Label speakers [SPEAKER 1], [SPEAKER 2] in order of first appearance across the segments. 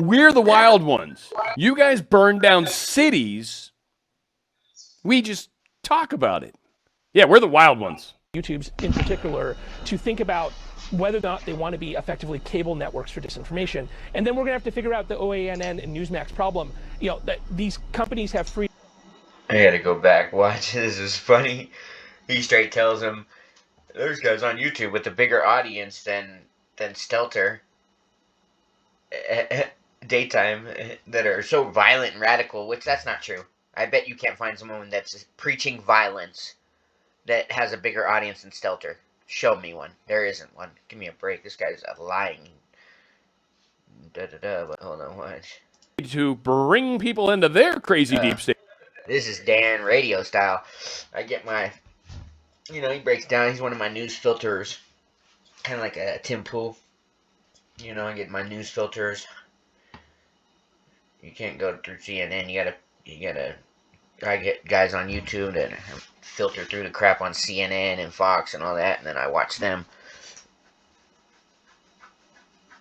[SPEAKER 1] We're the wild ones. You guys burn down cities. We just talk about it. Yeah, we're the wild ones.
[SPEAKER 2] YouTube's in particular, to think about whether or not they want to be effectively cable networks for disinformation. And then we're going to have to figure out the OANN and Newsmax problem. That these companies have free.
[SPEAKER 3] I gotta go back, watch. This is funny. He straight tells him, there's guys on YouTube with a bigger audience than Stelter. Daytime that are so violent and radical, which that's not true. I bet you can't find someone that's preaching violence that has a bigger audience than Stelter. Show me one. There isn't one. Give me a break. This guy's lying. But hold on, watch.
[SPEAKER 1] To bring people into their crazy deep state.
[SPEAKER 3] This is Dan radio style. I get my, he breaks down. He's one of my news filters, kind of like a Tim Pool. I get my news filters. You can't go through CNN. I get guys on YouTube that filter through the crap on CNN and Fox and all that, and then I watch them.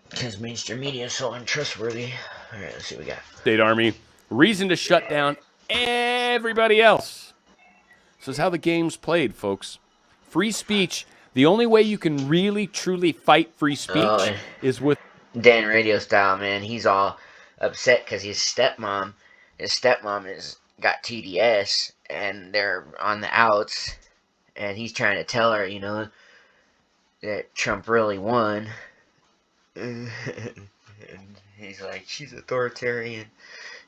[SPEAKER 3] Because mainstream media is so untrustworthy. All right, let's see what we got.
[SPEAKER 1] State Army, reason to shut down everybody else. This is how the game's played, folks. Free speech, the only way you can really, truly fight free speech is with...
[SPEAKER 3] Dan radio style, man. He's all upset because his stepmom has got TDS, and they're on the outs, and he's trying to tell her, that Trump really won. And he's like, she's authoritarian.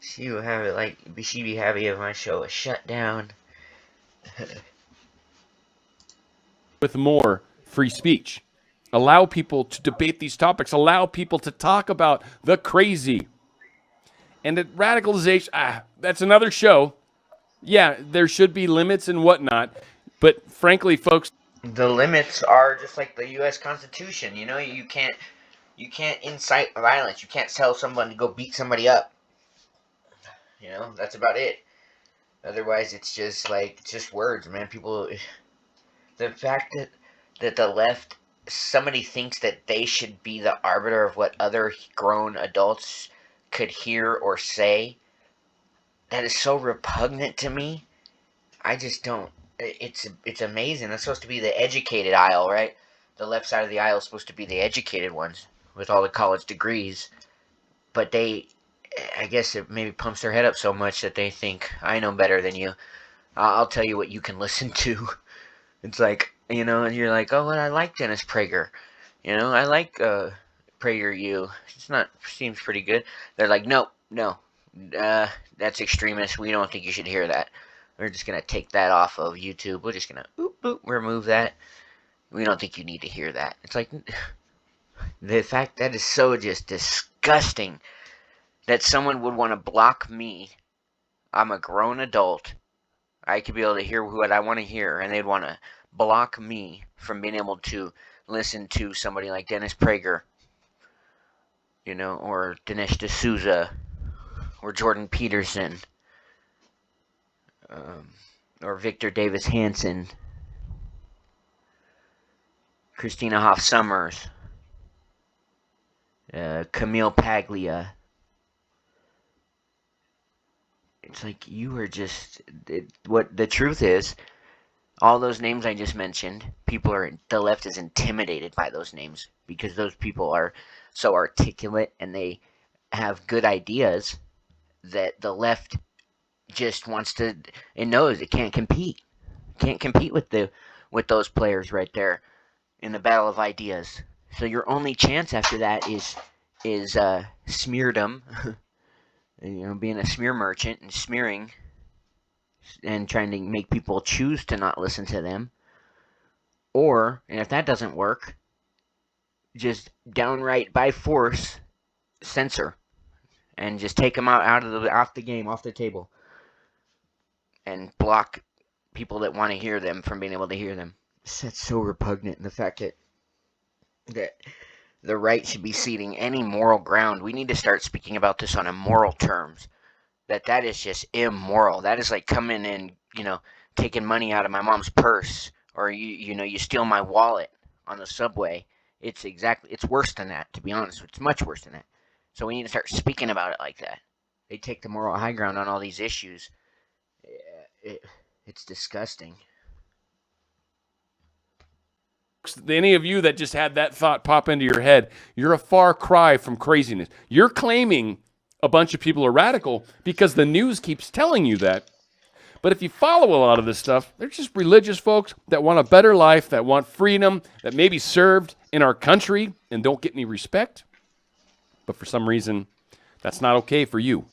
[SPEAKER 3] She will have it she'd be happy if my show was shut down.
[SPEAKER 1] With more free speech. Allow people to debate these topics. Allow people to talk about the crazy. And the radicalization, that's another show. Yeah, there should be limits and whatnot. But frankly, folks...
[SPEAKER 3] The limits are just like the U.S. Constitution. You can't incite violence. You can't tell someone to go beat somebody up. That's about it. Otherwise, it's just words, man. People... The fact that the left... Somebody thinks that they should be the arbiter of what other grown adults could hear or say. That is so repugnant to me. I just don't. It's amazing. That's supposed to be the educated aisle, right? The left side of the aisle is supposed to be the educated ones with all the college degrees. But I guess it maybe pumps their head up so much that they think, I know better than you. I'll tell you what you can listen to. It's like, and you're like, oh, well, I like Dennis Prager. I like PragerU. Seems pretty good. They're like, no, that's extremist. We don't think you should hear that. We're just going to take that off of YouTube. We're just going to remove that. We don't think you need to hear that. It's like, the fact that is so just disgusting that someone would want to block me. I'm a grown adult. I could be able to hear what I want to hear, and they'd want to block me from being able to listen to somebody like Dennis Prager, or Dinesh D'Souza, or Jordan Peterson, or Victor Davis Hanson, Christina Hoff Sommers, Camille Paglia. It's like you are just... What the truth is, all those names I just mentioned, the left is intimidated by those names because those people are so articulate and they have good ideas that the left just wants to... It knows it can't compete. Can't compete with those players right there in the battle of ideas. So your only chance after that is smeardom. Being a smear merchant and smearing and trying to make people choose to not listen to them. Or, and if that doesn't work, just downright by force censor and just take them off the game, off the table, and block people that want to hear them from being able to hear them. That's so repugnant. And the fact that the right should be ceding any moral ground. We need to start speaking about this on immoral terms. That is just immoral. That is like coming in, taking money out of my mom's purse, or you steal my wallet on the subway. It's worse than that, to be honest. It's much worse than that. So we need to start speaking about it like that. They take the moral high ground on all these issues. It's disgusting.
[SPEAKER 1] Any of you that just had that thought pop into your head, you're a far cry from craziness. You're claiming a bunch of people are radical because the news keeps telling you that. But if you follow a lot of this stuff, they're just religious folks that want a better life, that want freedom, that may be served in our country and don't get any respect. But for some reason, that's not okay for you.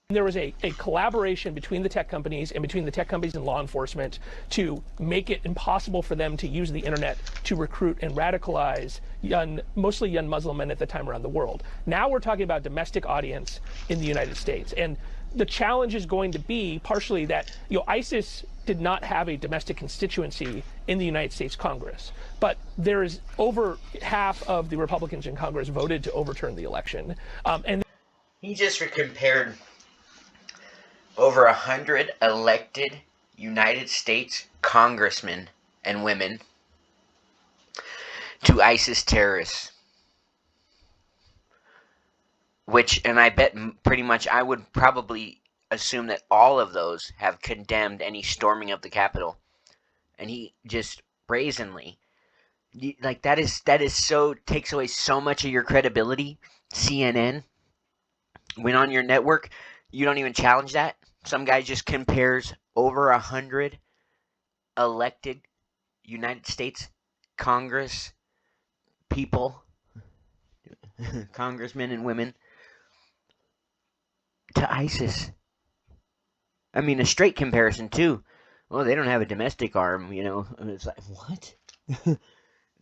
[SPEAKER 2] There was a collaboration between the tech companies and between the tech companies and law enforcement to make it impossible for them to use the internet to recruit and radicalize mostly young Muslim men at the time around the world. Now we're talking about domestic audience in the United States. And the challenge is going to be partially that, ISIS did not have a domestic constituency in the United States Congress. But there is over half of the Republicans in Congress voted to overturn the election. And
[SPEAKER 3] he just compared over 100 elected United States congressmen and women to ISIS terrorists. Which, and I bet pretty much, I would probably assume that all of those have condemned any storming of the Capitol. And he just brazenly, like, that is so, takes away so much of your credibility. CNN, when on your network, you don't even challenge that. Some guy just compares over 100 elected United States Congress people, congressmen and women, to ISIS. I mean, a straight comparison too. Well, they don't have a domestic arm, And it's like, what?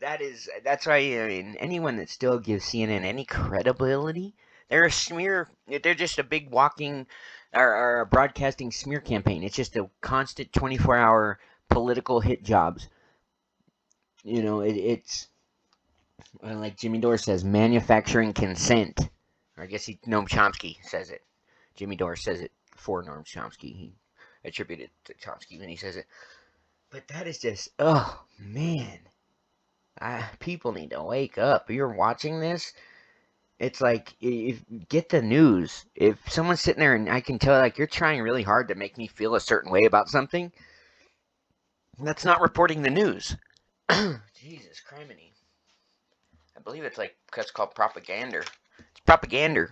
[SPEAKER 3] That's why, I mean, anyone that still gives CNN any credibility, they're a smear. They're just a big walking or a broadcasting smear campaign. It's just a constant 24-hour political hit jobs. It's like Jimmy Dore says, manufacturing consent. Or I guess Noam Chomsky says it. Jimmy Dore says it for Noam Chomsky. He attributed it to Chomsky when he says it. But that is just, oh man. People need to wake up. You're watching this. It's like, get the news. If someone's sitting there and I can tell, like, you're trying really hard to make me feel a certain way about something, that's not reporting the news. Jesus criminy. I believe it's like, that's called propaganda. It's propaganda.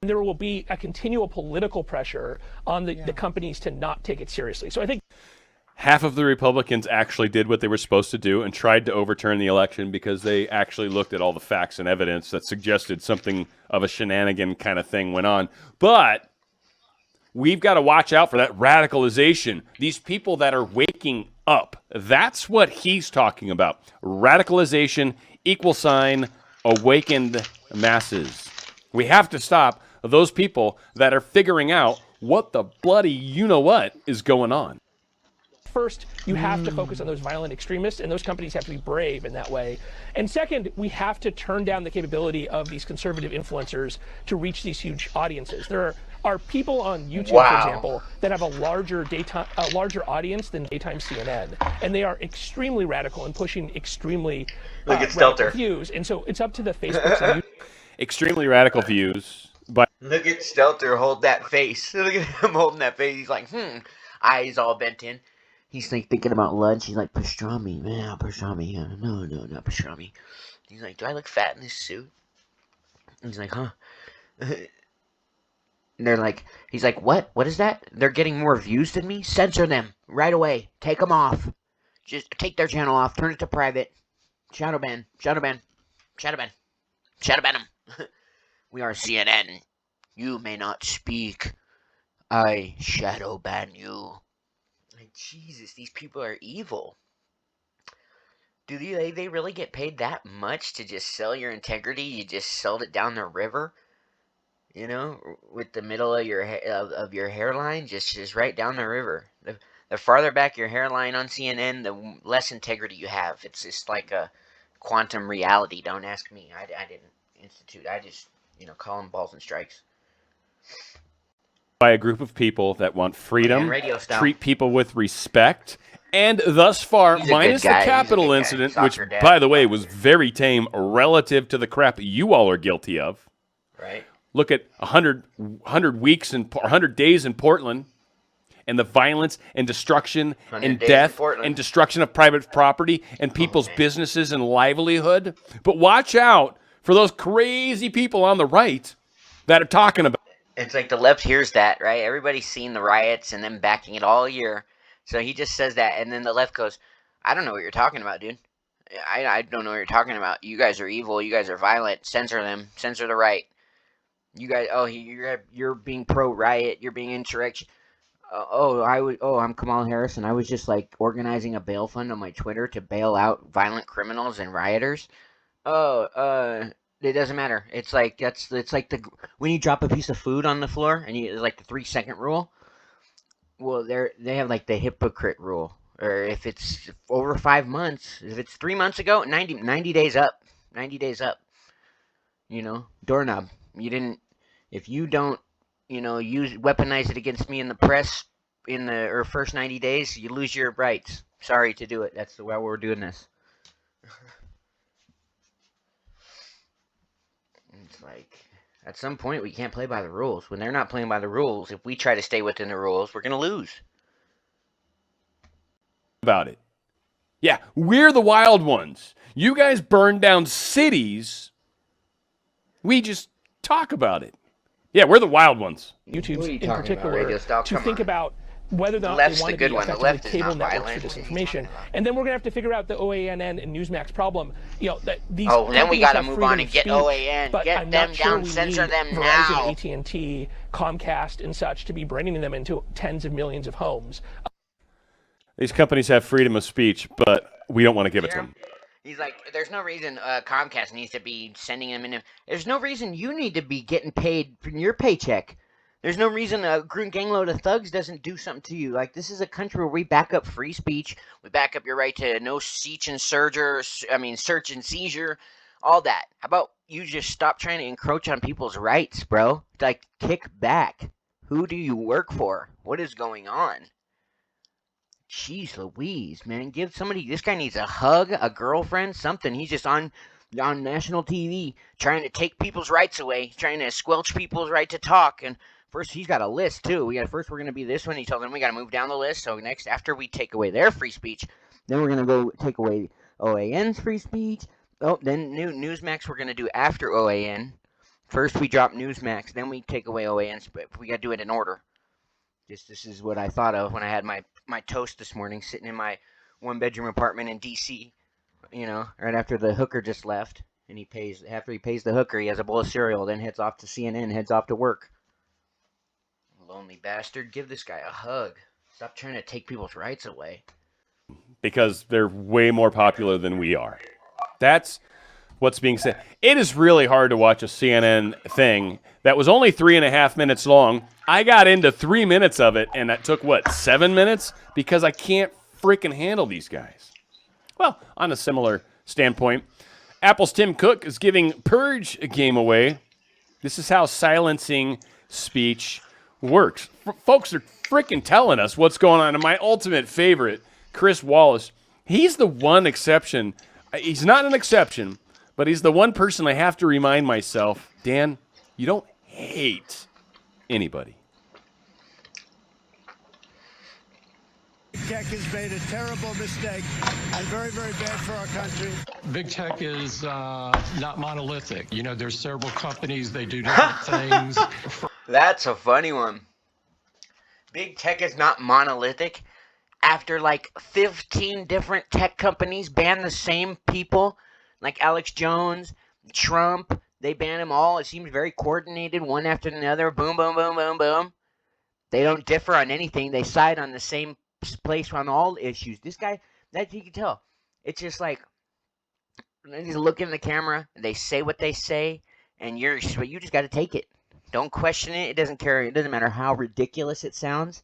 [SPEAKER 2] There will be a continual political pressure on the companies to not take it seriously. So I think
[SPEAKER 1] half of the Republicans actually did what they were supposed to do and tried to overturn the election because they actually looked at all the facts and evidence that suggested something of a shenanigan kind of thing went on. But we've got to watch out for that radicalization. These people that are waking up. That's what he's talking about. Radicalization, equal sign, awakened masses. We have to stop those people that are figuring out what the bloody you-know-what is going on.
[SPEAKER 2] First, you have to focus on those violent extremists, and those companies have to be brave in that way. And second, we have to turn down the capability of these conservative influencers to reach these huge audiences. There are people on YouTube, for example, that have a larger audience than daytime CNN, and they are extremely radical and pushing extremely radical views. And so it's up to the Facebooks and YouTube.
[SPEAKER 1] Extremely radical views. But
[SPEAKER 3] look at Stelter hold that face. Look at him holding that face. He's like, eyes all bent in. He's like thinking about lunch. He's like, pastrami, man, pastrami. No, not pastrami. He's like, do I look fat in this suit? He's like, huh? And they're like, he's like, what? What is that? They're getting more views than me? Censor them right away. Take them off. Just take their channel off. Turn it to private. Shadow ban. Shadow ban. Shadow ban. Shadow ban them. We are CNN. You may not speak. I shadow ban you. Like, Jesus, these people are evil. Do they really get paid that much to just sell your integrity? You just sold it down the river, with the middle of your of your hairline, just right down the river. The farther back your hairline on CNN, the less integrity you have. It's just like a quantum reality. Don't ask me. I didn't institute. I just call them balls and strikes.
[SPEAKER 1] By a group of people that want freedom, treat people with respect, And thus far,
[SPEAKER 3] He's a good
[SPEAKER 1] minus the
[SPEAKER 3] guy. He's a
[SPEAKER 1] Capitol
[SPEAKER 3] good guy.
[SPEAKER 1] incident,
[SPEAKER 3] Soccer
[SPEAKER 1] which,
[SPEAKER 3] dad.
[SPEAKER 1] by the way, was very tame relative to the crap you all are guilty of.
[SPEAKER 3] Right.
[SPEAKER 1] Look at 100 weeks and 100 days in Portland, and the violence and destruction
[SPEAKER 3] 100
[SPEAKER 1] and
[SPEAKER 3] days in
[SPEAKER 1] death
[SPEAKER 3] Portland.
[SPEAKER 1] and destruction of private property and people's businesses and livelihood. But watch out for those crazy people on the right that are talking about.
[SPEAKER 3] It's like the left hears that, right? Everybody's seen the riots and them backing it all year. So he just says that, and then the left goes, I don't know what you're talking about, dude. I don't know what you're talking about. You guys are evil. You guys are violent. Censor them. Censor the right. You guys, you're being pro-riot. You're being insurrection. I'm Kamala Harris, and I was just like organizing a bail fund on my Twitter to bail out violent criminals and rioters. It doesn't matter. It's like when you drop a piece of food on the floor and it's like the 3-second rule. Well, they have like the hypocrite rule, or if it's over 5 months, if it's 3 months ago, 90 days up, 90 days up. Doorknob. If you don't, weaponize it against me in the press in the first 90 days, you lose your rights. Sorry to do it. That's why we're doing this. It's like, at some point, we can't play by the rules. When they're not playing by the rules, if we try to stay within the rules, we're going to lose.
[SPEAKER 1] About it. Yeah, we're the wild ones. You guys burn down cities. We just talk about it. Yeah, we're the wild ones.
[SPEAKER 2] YouTube in
[SPEAKER 3] about,
[SPEAKER 2] particular
[SPEAKER 3] Radio Style?
[SPEAKER 2] to
[SPEAKER 3] Come
[SPEAKER 2] think
[SPEAKER 3] on.
[SPEAKER 2] about whether or
[SPEAKER 3] The
[SPEAKER 2] not
[SPEAKER 3] left's
[SPEAKER 2] they want
[SPEAKER 3] the
[SPEAKER 2] to
[SPEAKER 3] good
[SPEAKER 2] be
[SPEAKER 3] one. The
[SPEAKER 2] effectively
[SPEAKER 3] left is
[SPEAKER 2] cable
[SPEAKER 3] not
[SPEAKER 2] networks for
[SPEAKER 3] violent. What are you
[SPEAKER 2] disinformation.
[SPEAKER 3] talking about?
[SPEAKER 2] And then we're going to have to figure out the OANN and Newsmax problem. That these
[SPEAKER 3] then we
[SPEAKER 2] companies
[SPEAKER 3] got to
[SPEAKER 2] have
[SPEAKER 3] move
[SPEAKER 2] freedom
[SPEAKER 3] on and
[SPEAKER 2] of
[SPEAKER 3] get
[SPEAKER 2] speech,
[SPEAKER 3] OAN.
[SPEAKER 2] but
[SPEAKER 3] Get
[SPEAKER 2] I'm
[SPEAKER 3] them
[SPEAKER 2] not sure
[SPEAKER 3] down.
[SPEAKER 2] we
[SPEAKER 3] Censor
[SPEAKER 2] need
[SPEAKER 3] them
[SPEAKER 2] Verizon,
[SPEAKER 3] now.
[SPEAKER 2] AT&T, Comcast, and such to be bringing them into tens of millions of homes.
[SPEAKER 1] These companies have freedom of speech, but we don't want to give it to them.
[SPEAKER 3] He's like, there's no reason Comcast needs to be sending them in. There's no reason you need to be getting paid from your paycheck. There's no reason a gangload of thugs doesn't do something to you. Like, this is a country where we back up free speech. We back up your right to no search and seizure, all that. How about you just stop trying to encroach on people's rights, bro? Like, kick back. Who do you work for? What is going on? Jeez Louise, man. Give somebody, this guy needs a hug, a girlfriend, something. He's just on national TV trying to take people's rights away, trying to squelch people's right to talk. And first, he's got a list, too. We're going to be this one. He told them we got to move down the list. So next, after we take away their free speech, then we're going to go take away OAN's free speech. Oh, then Newsmax we're going to do after OAN. First, we drop Newsmax. Then we take away OAN's. But we got to do it in order. This is what I thought of when I had my toast this morning sitting in my 1-bedroom apartment in D.C., right after the hooker just left. And after he pays the hooker, he has a bowl of cereal, then heads off to CNN, heads off to work. Lonely bastard. Give this guy a hug. Stop trying to take people's rights away.
[SPEAKER 1] Because they're way more popular than we are. That's what's being said. It is really hard to watch a CNN thing that was only 3.5 minutes long. I got into 3 minutes of it, and that took, 7 minutes? Because I can't freaking handle these guys. Well, on a similar standpoint, Apple's Tim Cook is giving Purge a game away. This is how silencing speech works. Folks are freaking telling us what's going on. And my ultimate favorite, Chris Wallace, he's the one exception. He's not an exception, but he's the one person I have to remind myself, Dan, you don't hate anybody.
[SPEAKER 4] Tech has made a terrible mistake and very, very bad for our country.
[SPEAKER 5] Big tech is not monolithic. There's several companies, they do different things.
[SPEAKER 3] That's a funny one. Big tech is not monolithic. After like 15 different tech companies ban the same people, like Alex Jones, Trump, they ban them all. It seems very coordinated, one after another. Boom, boom, boom, boom, boom. They don't differ on anything. They side on the same place on all issues. This guy, that you can tell. It's just like they just look in the camera, they say what they say, and you just got to take it. Don't question it. It doesn't care. It doesn't matter how ridiculous it sounds.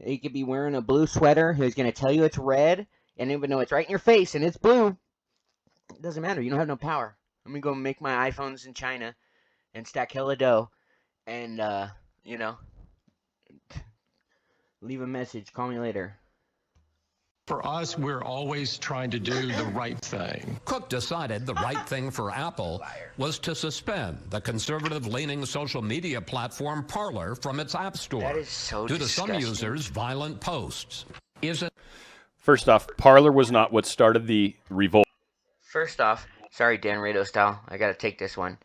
[SPEAKER 3] He could be wearing a blue sweater. He's going to tell you it's red, and even though it's right in your face and it's blue, it doesn't matter. You don't have no power. I'm going to go make my iPhones in China and stack hella dough and, leave a message. Call me later.
[SPEAKER 5] For us, we're always trying to do the right thing.
[SPEAKER 6] Cook decided the right thing for Apple was to suspend the conservative-leaning social media platform Parler from its App Store
[SPEAKER 3] That is so
[SPEAKER 6] due to
[SPEAKER 3] disgusting.
[SPEAKER 6] some users' violent posts. Is it?
[SPEAKER 1] First off, Parler was not what started the revolt.
[SPEAKER 3] First off, sorry, Dan Radio style, I gotta take this one.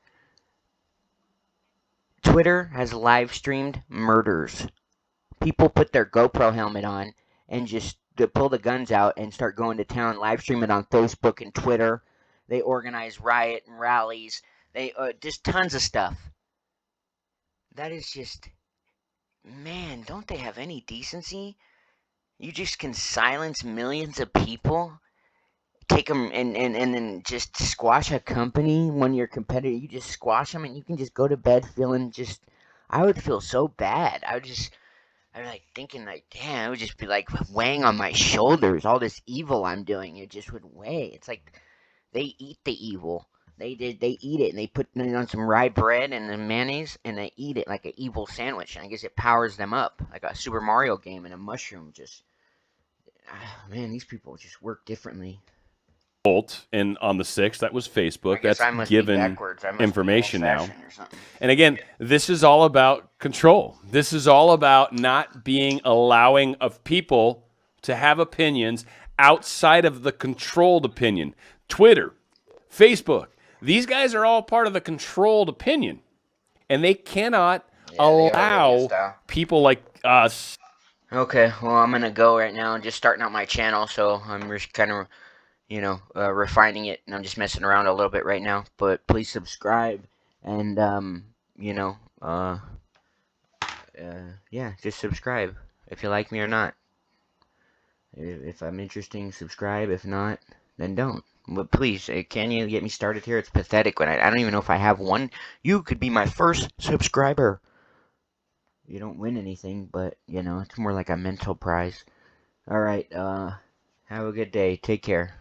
[SPEAKER 3] Twitter has live streamed murders. People put their GoPro helmet on and just pull the guns out and start going to town, live stream it on Facebook and Twitter. They organize riot and rallies. They just tons of stuff. That is just, man, don't they have any decency? You just can silence millions of people, take them and then just squash a company when you're competitor. You just squash them and you can just go to bed feeling just, I would feel so bad. I'm like thinking like, damn, it would just be like weighing on my shoulders, all this evil I'm doing. It just would weigh. It's like they eat the evil. They eat it and they put it on some rye bread and the mayonnaise and they eat it like an evil sandwich. And I guess it powers them up like a Super Mario game and a mushroom. Just, man, these people just work differently.
[SPEAKER 1] And on the 6th, that was Facebook.
[SPEAKER 3] I guess
[SPEAKER 1] That's
[SPEAKER 3] I must be
[SPEAKER 1] given
[SPEAKER 3] backwards. I must
[SPEAKER 1] information
[SPEAKER 3] be
[SPEAKER 1] now.
[SPEAKER 3] old-fashioned or something.
[SPEAKER 1] And again, this is all about control. This is all about not being allowing of people to have opinions outside of the controlled opinion. Twitter, Facebook, these guys are all part of the controlled opinion. And they cannot allow people like us.
[SPEAKER 3] Okay, well, I'm going to go right now and just starting out my channel, so I'm just kind of, refining it, and I'm just messing around a little bit right now. But please subscribe, and, just subscribe if you like me or not. If I'm interesting, subscribe. If not, then don't. But please, can you get me started here? It's pathetic when I don't even know if I have one. You could be my first subscriber. You don't win anything, but, it's more like a mental prize. Alright, have a good day. Take care.